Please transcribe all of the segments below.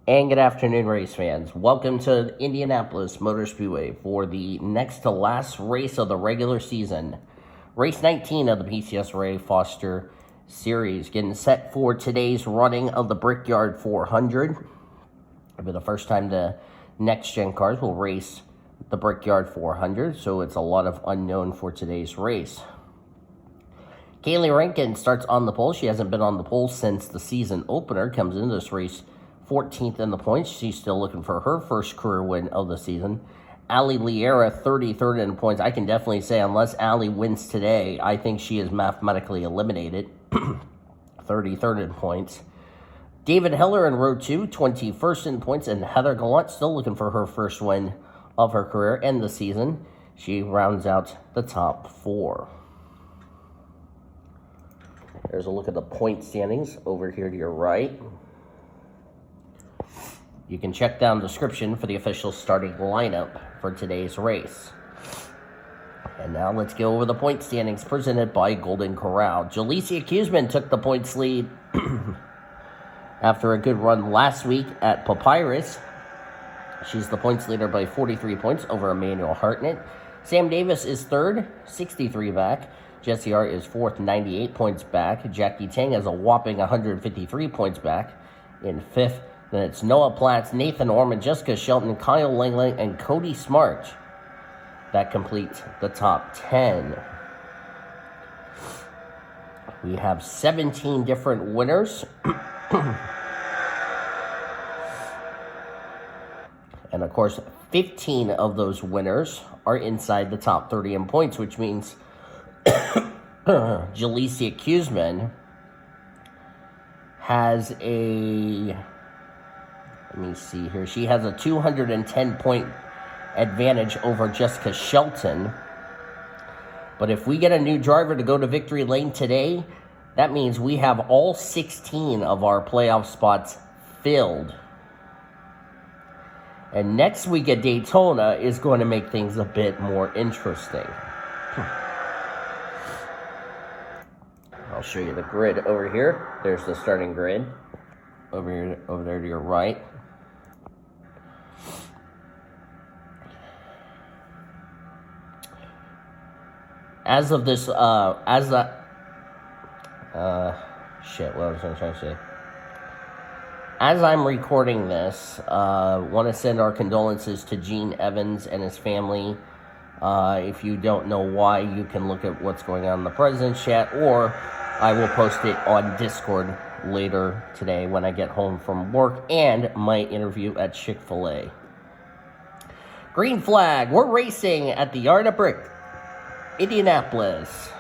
And good afternoon, race fans. Welcome to Indianapolis Motor Speedway for the next to last race of the regular season. Race 19 of the PCSRA Foster Series. Getting set for today's running of the Brickyard 400. It'll be the first time the next-gen cars will race the Brickyard 400, so it's a lot of unknown for today's race. Kaylee Rankin starts on the pole. She hasn't been on the pole since the season opener. Comes into this race 14th in the points. She's still looking for her first career win of the season. Allie Liera, 33rd in points. I can definitely say, unless Allie wins today, I think she is mathematically eliminated. 33rd in points. David Heller in row 2, 21st in points. And Heather Gallant still looking for her first win of her career and the season. She rounds out the top 4. There's a look at the point standings over here to your right. You can check down the description for the official starting lineup for today's race. And now let's go over the point standings presented by Golden Corral. Jalecia Kuzman took the points lead after a good run last week at Papyrus. She's the points leader by 43 points over Emmanuel Hartnett. Sam Davis is third, 63 back. Jesse Hart is fourth, 98 points back. Jackie Tang has a whopping 153 points back in fifth. Then it's Noah Platts, Nathan Orman, Jessica Shelton, Kyle Langland, and Cody Smart. That completes the top 10. We have 17 different winners. And of course, 15 of those winners are inside the top 30 in points, which means Jalecia Kuzman has a... Let me see here. She has a 210-point advantage over Jessica Shelton. But if we get a new driver to go to victory lane today, that means we have all 16 of our playoff spots filled. And next week at Daytona is going to make things a bit more interesting. I'll show you the grid over here. There's the starting grid. Over there to your right. As of this, what was I trying to say? As I'm recording this, want to send our condolences to Gene Evans and his family. If you don't know why, you can look at what's going on in the President's chat, or I will post it on Discord later today when I get home from work and my interview at Chick-fil-A. Green flag, we're racing at the Yard of Brick, Indianapolis.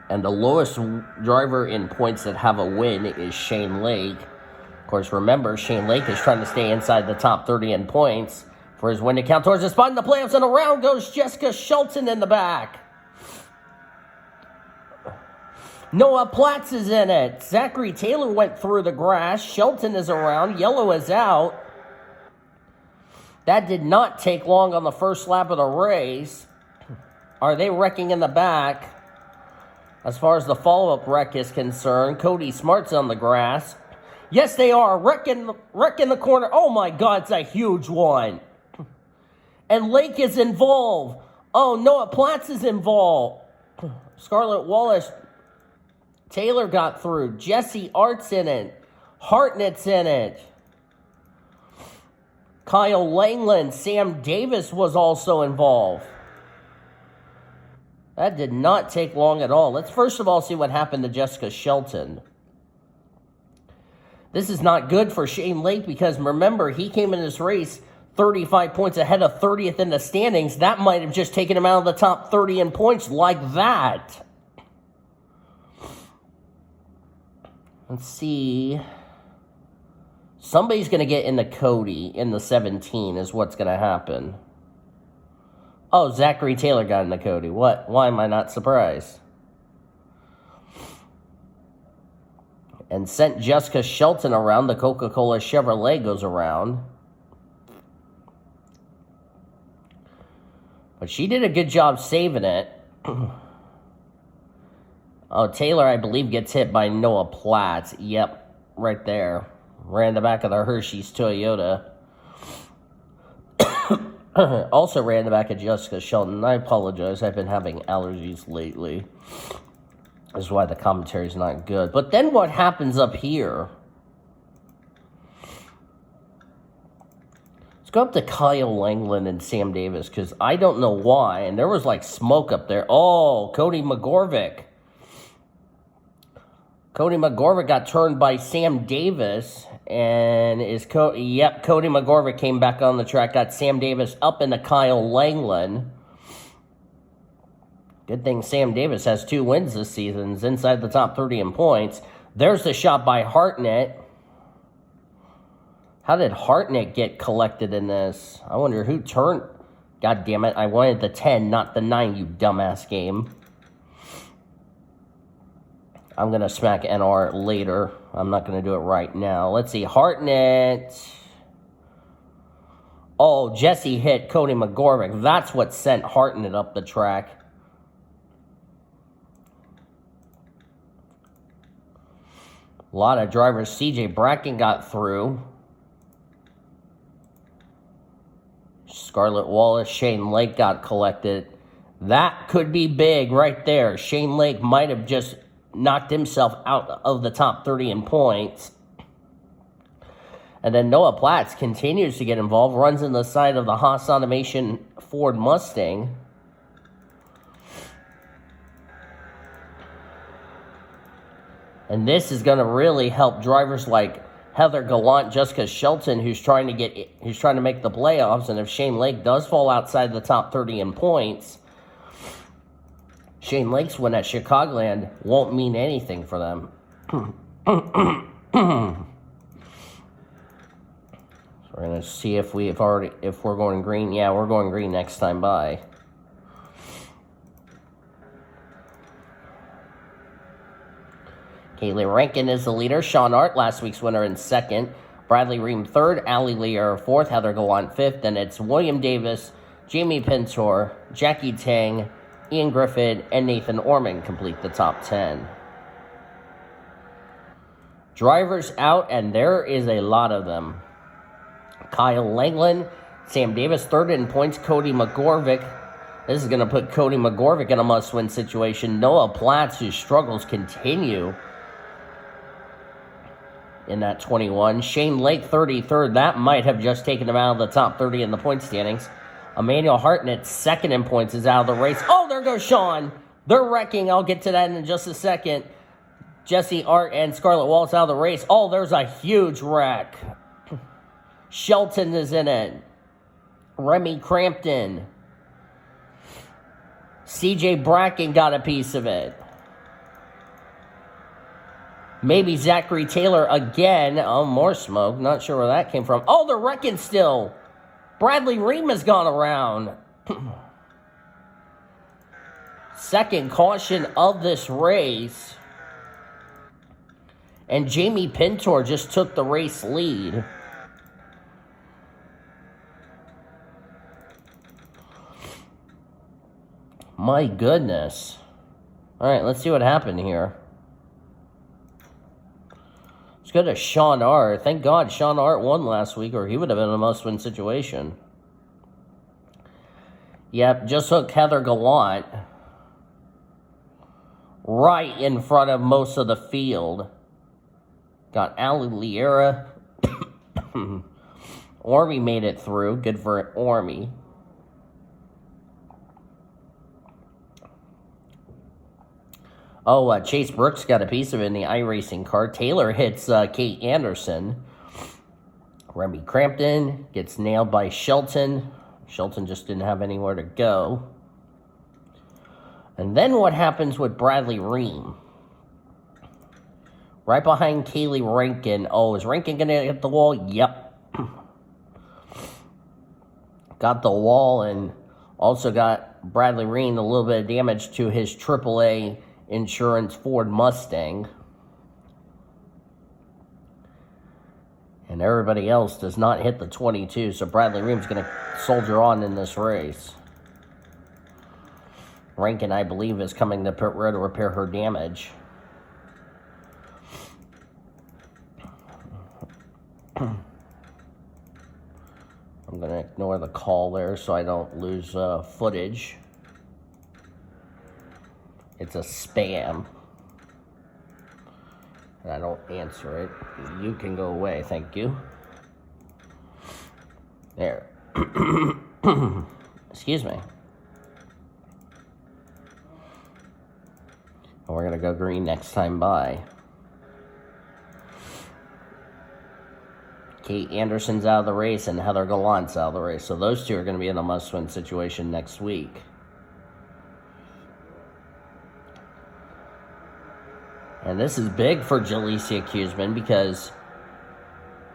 And the lowest driver in points that have a win is Shane Lake. Of course, remember, Shane Lake is trying to stay inside the top 30 in points for his win to count towards the spot in the playoffs, and around goes Jessica Shelton in the back. Noah Platts is in it. Zachary Taylor went through the grass. Shelton is around. Yellow is out. That did not take long on the first lap of the race. Are they wrecking in the back? As far as the follow-up wreck is concerned, Cody Smart's on the grass. Yes, they are. Wreck in the corner. Oh, my God, it's a huge one. And Lake is involved. Oh, Noah Platts is involved. Scarlett Wallace. Taylor got through. Jesse Art's in it. Hartnett's in it. Kyle Langland. Sam Davis was also involved. That did not take long at all. Let's first of all see what happened to Jessica Shelton. This is not good for Shane Lake because, remember, he came in this race 35 points ahead of 30th in the standings. That might have just taken him out of the top 30 in points like that. Let's see. Somebody's going to get in the Cody in the 17 is what's going to happen. Oh, Zachary Taylor got in the Cody. What? Why am I not surprised? And sent Jessica Shelton around. The Coca-Cola Chevrolet goes around. But she did a good job saving it. Oh, Taylor, I believe, gets hit by Noah Platts. Yep, right there. Ran the back of the Hershey's Toyota. Also ran the back of Jessica Shelton. I apologize. I've been having allergies lately. That's why the commentary's not good. But then what happens up here? Let's go up to Kyle Langland and Sam Davis, because I don't know why. And there was like smoke up there. Oh, Cody McGorvick. Cody McGorvick got turned by Sam Davis. And Cody McGorvick came back on the track. Got Sam Davis up into Kyle Langland. Good thing Sam Davis has 2 wins this season. He's inside the top 30 in points. There's the shot by Hartnett. How did Hartnett get collected in this? I wonder who turned... God damn it, I wanted the 10, not the 9, you dumbass game. I'm going to smack NR later. I'm not going to do it right now. Let's see, Hartnett... Oh, Jesse hit Cody McGorvick. That's what sent Hartnett up the track. A lot of drivers. CJ Bracken got through. Scarlett Wallace, Shane Lake got collected. That could be big right there. Shane Lake might have just knocked himself out of the top 30 in points. And then Noah Platts continues to get involved. Runs in the side of the Haas Automation Ford Mustang. And this is going to really help drivers like Heather Gallant, Jessica Shelton, who's trying to make the playoffs. And if Shane Lake does fall outside the top 30 in points, Shane Lake's win at Chicagoland won't mean anything for them. So we're going to see if we're going green. Yeah, we're going green next time by. Kaylee Rankin is the leader. Sean Art, last week's winner, in second. Bradley Ream third. Allie Lear fourth. Heather Gallant fifth. And it's William Davis, Jamie Pintor, Jackie Tang, Ian Griffin, and Nathan Orman complete the top 10. Drivers out, and there is a lot of them. Kyle Langland, Sam Davis third in points. Cody McGorvick. This is going to put Cody McGorvick in a must-win situation. Noah Platts, whose struggles continue in that 21. Shane Lake, 33rd. That might have just taken him out of the top 30 in the point standings. Emmanuel Hartnett, second in points, is out of the race. Oh, there goes Sean. They're wrecking. I'll get to that in just a second. Jesse Art and Scarlett Wallace out of the race. Oh, there's a huge wreck. Shelton is in it. Remy Crampton. CJ Bracken got a piece of it. Maybe Zachary Taylor again. Oh, more smoke. Not sure where that came from. Oh, they're wrecking still. Bradley Ream has gone around. Second caution of this race. And Jamie Pintor just took the race lead. My goodness. All right, let's see what happened here. Let's go to Sean Art. Thank God Sean Art won last week, or he would have been in a must-win situation. Yep, just hooked Heather Gallant right in front of most of the field. Got Ali Liera. Ormy made it through. Good for Ormy. Oh, Chase Brooks got a piece of it in the iRacing car. Taylor hits Kate Anderson. Remy Crampton gets nailed by Shelton. Shelton just didn't have anywhere to go. And then what happens with Bradley Ream? Right behind Kaylee Rankin. Oh, is Rankin going to hit the wall? Yep. Got the wall, and also got Bradley Ream a little bit of damage to his AAA insurance Ford Mustang. And everybody else does not hit the 22, so Bradley Ream's going to soldier on in this race. Rankin, I believe, is coming to pit road to repair her damage. I'm going to ignore the call there so I don't lose footage. It's a spam. And I don't answer it. You can go away, thank you. There. Excuse me. And we're going to go green next time by. Kate Anderson's out of the race and Heather Gallant's out of the race. So those two are going to be in a must-win situation next week. And this is big for Jalecia Kuzman because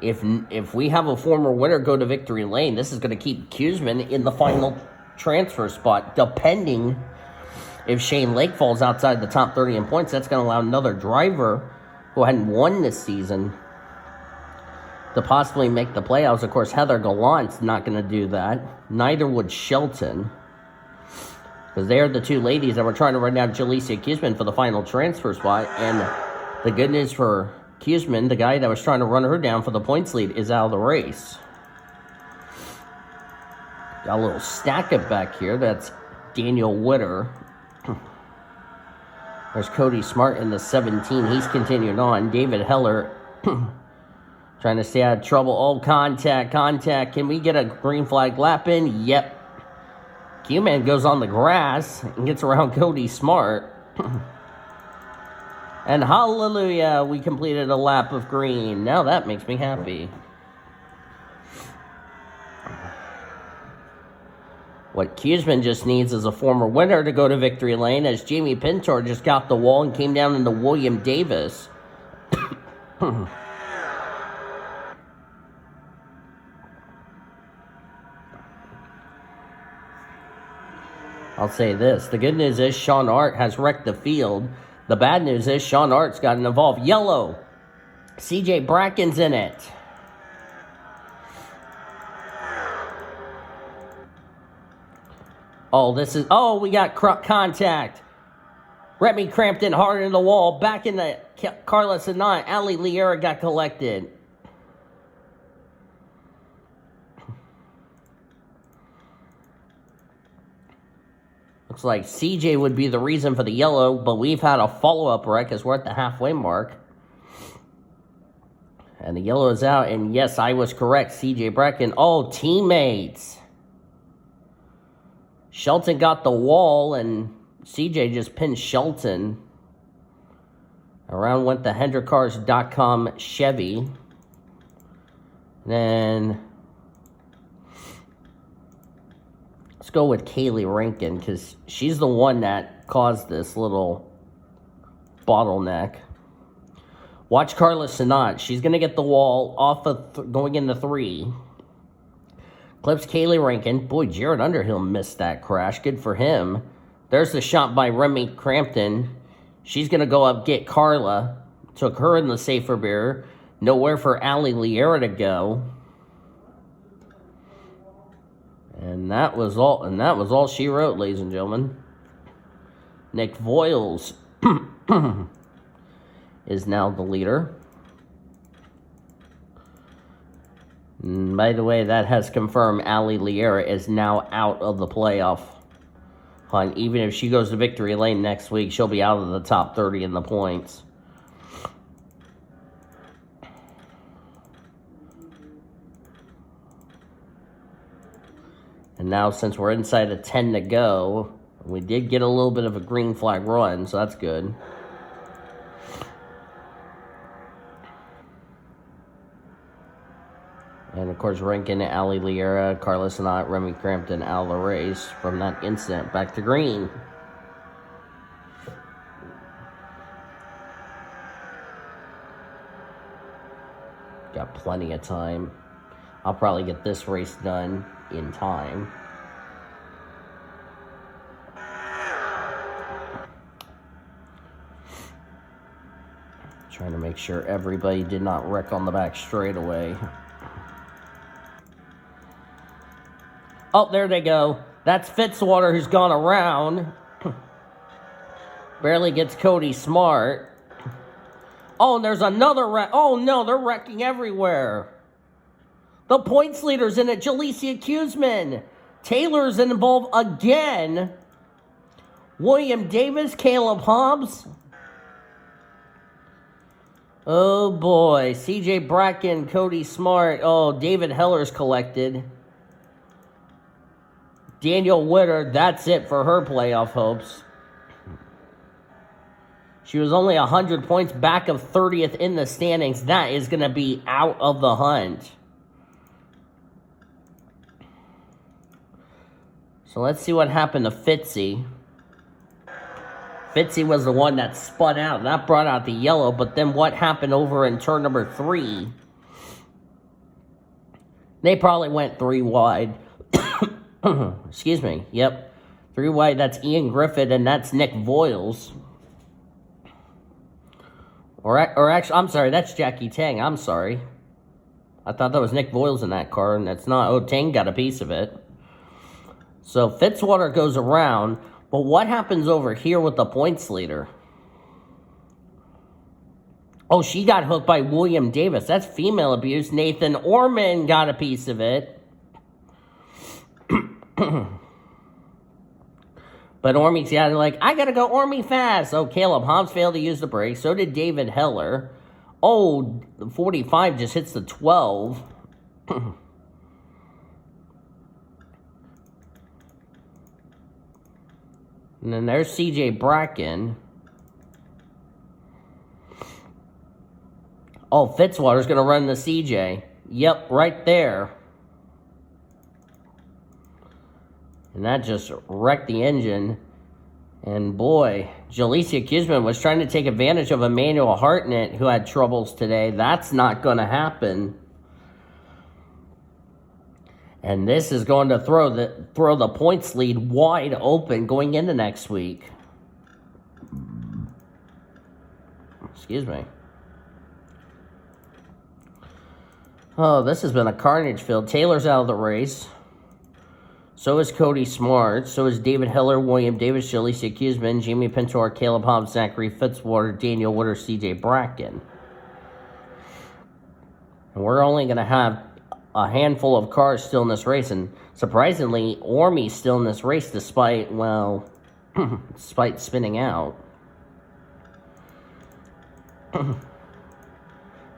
if we have a former winner go to victory lane, this is going to keep Kuzman in the final transfer spot. Depending if Shane Lake falls outside the top 30 in points, that's going to allow another driver who hadn't won this season to possibly make the playoffs. Of course, Heather Gallant's not going to do that. Neither would Shelton. Because they are the two ladies that were trying to run down Jalecia Kuzman for the final transfer spot. And the good news for Kuzman, the guy that was trying to run her down for the points lead, is out of the race. Got a little stack up back here. That's Daniel Witter. There's Cody Smart in the 17. He's continuing on. David Heller trying to stay out of trouble. Oh, contact. Can we get a green flag lap in? Yep. Q-Man goes on the grass and gets around Cody Smart. And hallelujah, we completed a lap of green. Now that makes me happy. What Kuzman just needs is a former winner to go to victory lane, as Jamie Pintor just got the wall and came down into William Davis. I'll say this. The good news is Sean Art has wrecked the field. The bad news is Sean Art's gotten involved. Yellow. CJ Bracken's in it. Oh, we got contact. Remy Crampton hard in the wall. Back in the Carla Sanat. Ali Liera got collected. Looks like CJ would be the reason for the yellow, but we've had a follow-up wreck as we're at the halfway mark. And the yellow is out, and yes, I was correct. CJ Bracken. Oh, teammates. Shelton got the wall, and CJ just pinned Shelton. Around went the HendrickCars.com Chevy. Then let's go with Kaylee Rankin, because she's the one that caused this little bottleneck. Watch Carla Sanat. She's going to get the wall off of going into 3. Clips Kaylee Rankin. Boy, Jared Underhill missed that crash. Good for him. There's the shot by Remy Crampton. She's going to go up, get Carla. Took her in the safer beer. Nowhere for Ali Liera to go. And that was all she wrote, ladies and gentlemen. Nick Voiles is now the leader. And by the way, that has confirmed Ali Liera is now out of the playoff hunt. Even if she goes to victory lane next week, she'll be out of the top 30 in the points. And now, since we're inside of 10 to go, we did get a little bit of a green flag run, so that's good. And, of course, Rankin, Ali Liera, Carlos Sanat, Remy Crampton out of the race from that incident. Back to green. Got plenty of time. I'll probably get this race done in time. Trying to make sure everybody did not wreck on the back straightaway. Oh, there they go. That's Fitzwater, who's gone around. Barely gets Cody Smart. Oh, and there's another wreck. Oh, no, they're wrecking everywhere. The points leader's in it. Jalecia Kuzman. Taylor's involved again. William Davis, Caleb Hobbs. Oh, boy. CJ Bracken, Cody Smart. Oh, David Heller's collected. Daniel Witter, that's it for her playoff hopes. She was only 100 points back of 30th in the standings. That is going to be out of the hunt. So let's see what happened to Fitzy. Fitzy was the one that spun out. That brought out the yellow. But then what happened over in turn number 3? They probably went 3 wide. Excuse me. Yep. 3 wide. That's Ian Griffith and that's Nick Voiles. Or actually, I'm sorry, that's Jackie Tang. I'm sorry. I thought that was Nick Voiles in that car, and that's not. Oh, Tang got a piece of it. So Fitzwater goes around, but what happens over here with the points leader? Oh, she got hooked by William Davis. That's female abuse. Nathan Orman got a piece of it. But Ormy's got like, I gotta go Ormy fast. Oh, Caleb Hobbs failed to use the brake. So did David Heller. Oh, the 45 just hits the 12. And then there's CJ Bracken. Oh, Fitzwater's gonna run the CJ. Yep, right there. And that just wrecked the engine. And boy, Jalecia Kuzman was trying to take advantage of Emmanuel Hartnett, who had troubles today. That's not going to happen. And this is going to throw the points lead wide open going into next week. Excuse me. Oh, this has been a carnage field. Taylor's out of the race. So is Cody Smart. So is David Heller, William Davis, Jalecia Kuzman, Jamie Pintor, Caleb Hobbs, Zachary Fitzwater, Daniel Witter, CJ Bracken. And we're only going to have a handful of cars still in this race. And surprisingly, Ormy's still in this race despite, well, despite spinning out.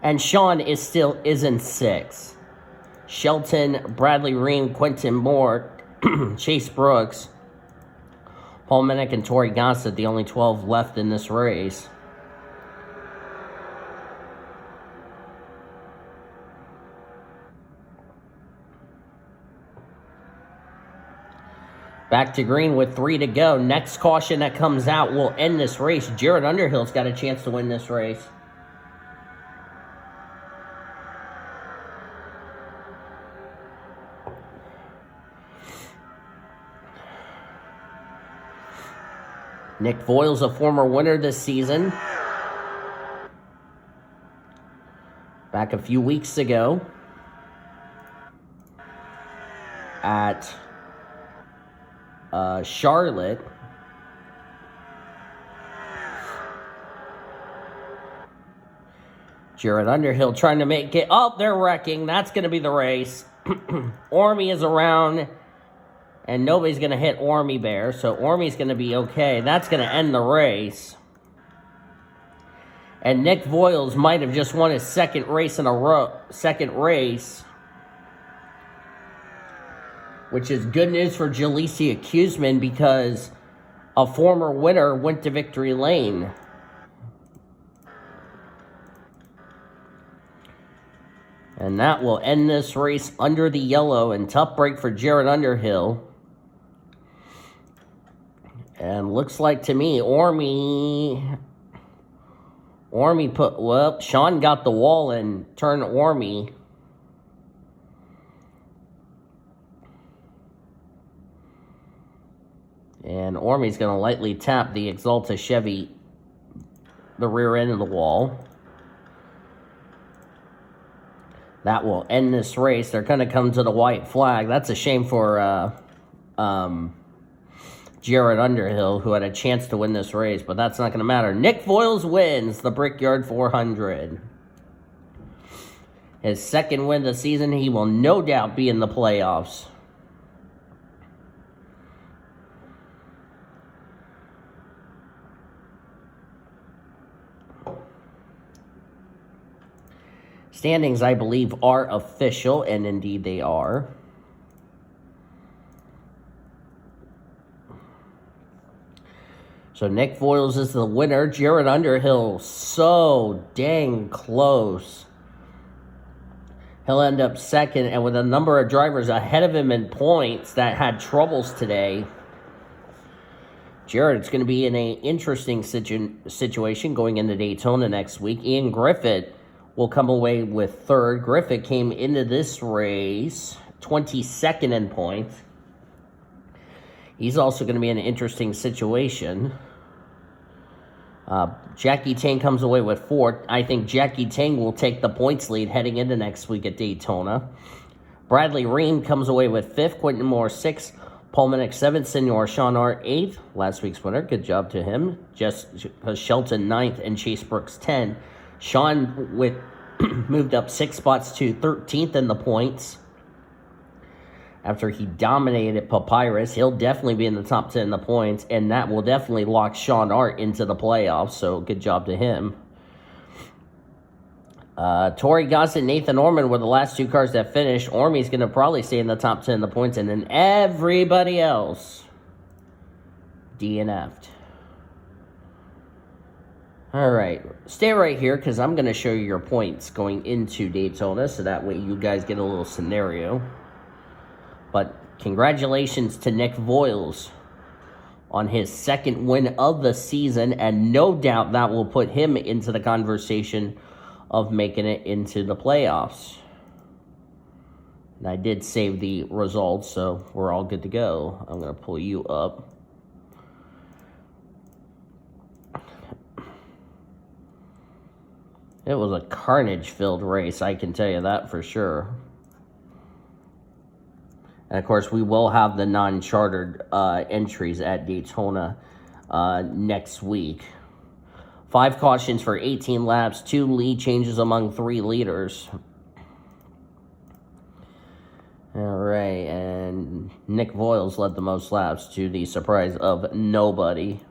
And Sean is in 6. Shelton, Bradley Ream, Quentin Moore, Chase Brooks, Paul Minnick, and Tori Gossett, the only 12 left in this race. Back to green with 3 to go. Next caution that comes out will end this race. Jared Underhill's got a chance to win this race. Nick Voiles, a former winner this season. Back a few weeks ago at Charlotte. Jared Underhill trying to make it. Oh, they're wrecking. That's going to be the race. Ormy is around. And nobody's going to hit Ormy Bear, so Ormy's going to be okay. That's going to end the race. And Nick Voiles might have just won his second race in a row. Second race. Which is good news for Jalecia Kuzman because a former winner went to victory lane. And that will end this race under the yellow. And tough break for Jared Underhill. And looks like to me, Ormy put, well, Sean got the wall and turned Ormy. And Ormy's going to lightly tap the Exalta Chevy, the rear end of the wall. That will end this race. They're going to come to the white flag. That's a shame for Jared Underhill, who had a chance to win this race, but that's not going to matter. Nick Voiles wins the Brickyard 400. His second win of the season. He will no doubt be in the playoffs. Standings, I believe, are official, and indeed they are. So Nick Voiles is the winner. Jared Underhill, so dang close. He'll end up second, and with a number of drivers ahead of him in points that had troubles today, Jared's going to be in an interesting situation going into Daytona next week. Ian Griffith will come away with third. Griffith came into this race 22nd in points. He's also going to be in an interesting situation. Jackie Tang comes away with fourth. I think Jackie Tang will take the points lead heading into next week at Daytona. Bradley Ream comes away with fifth. Quentin Moore sixth. Paul Minnick seventh. Senor Sean Art eighth. Last week's winner. Good job to him. Shelton ninth and Chase Brooks 10. Sean moved up 6 spots to 13th in the points. After he dominated Papyrus, he'll definitely be in the top 10 in the points, and that will definitely lock Sean Art into the playoffs, so good job to him. Torrey Gossett, Nathan Orman were the last two cars that finished. Ormy's going to probably stay in the top 10 in the points, and then everybody else DNF'd. All right, stay right here because I'm going to show you your points going into Daytona, so that way you guys get a little scenario. But congratulations to Nick Voiles on his second win of the season, and no doubt that will put him into the conversation of making it into the playoffs. And I did save the results, so we're all good to go. I'm going to pull you up. It was a carnage-filled race, I can tell you that for sure. And, of course, we will have the non-chartered entries at Daytona next week. 5 cautions for 18 laps, 2 lead changes among 3 leaders. All right, and Nick Voiles led the most laps to the surprise of nobody.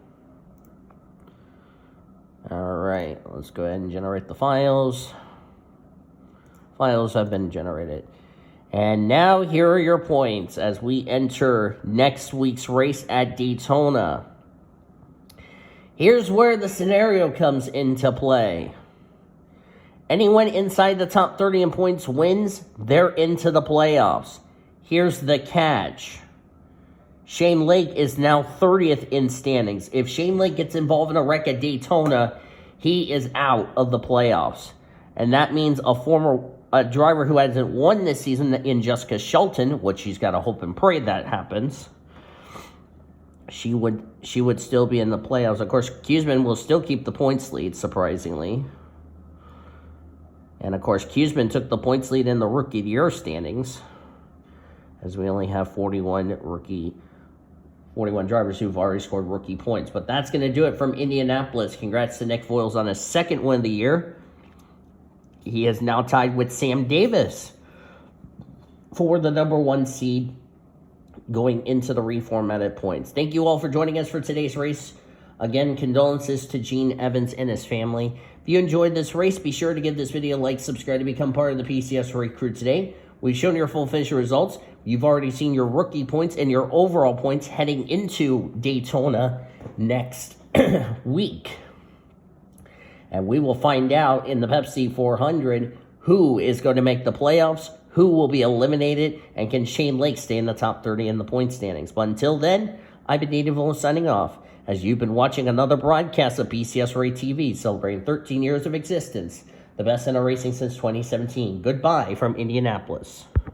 All right, let's go ahead and generate the files. Files have been generated. And now here are your points as we enter next week's race at Daytona. Here's where the scenario comes into play. Anyone inside the top 30 in points wins, they're into the playoffs. Here's the catch. Shane Lake is now 30th in standings. If Shane Lake gets involved in a wreck at Daytona, he is out of the playoffs. And that means a driver who hasn't won this season in Jessica Shelton, which she's got to hope and pray that happens, she would still be in the playoffs. Of course, Kuzman will still keep the points lead, surprisingly. And, of course, Kuzman took the points lead in the Rookie of the Year standings, as we only have 41 drivers who've already scored rookie points. But that's going to do it from Indianapolis. Congrats to Nick Voiles on his second win of the year. He is now tied with Sam Davis for the number 1 seed going into the reformatted points. Thank you all for joining us for today's race. Again, condolences to Gene Evans and his family. If you enjoyed this race, be sure to give this video a like, subscribe to become part of the PCSRA crew today. We've shown your full finisher results. You've already seen your rookie points and your overall points heading into Daytona next week. And we will find out in the Pepsi 400 who is going to make the playoffs, who will be eliminated, and can Shane Lake stay in the top 30 in the point standings. But until then, I've been Native signing off, as you've been watching another broadcast of PCSRA TV, celebrating 13 years of existence, the best in our racing since 2017. Goodbye from Indianapolis.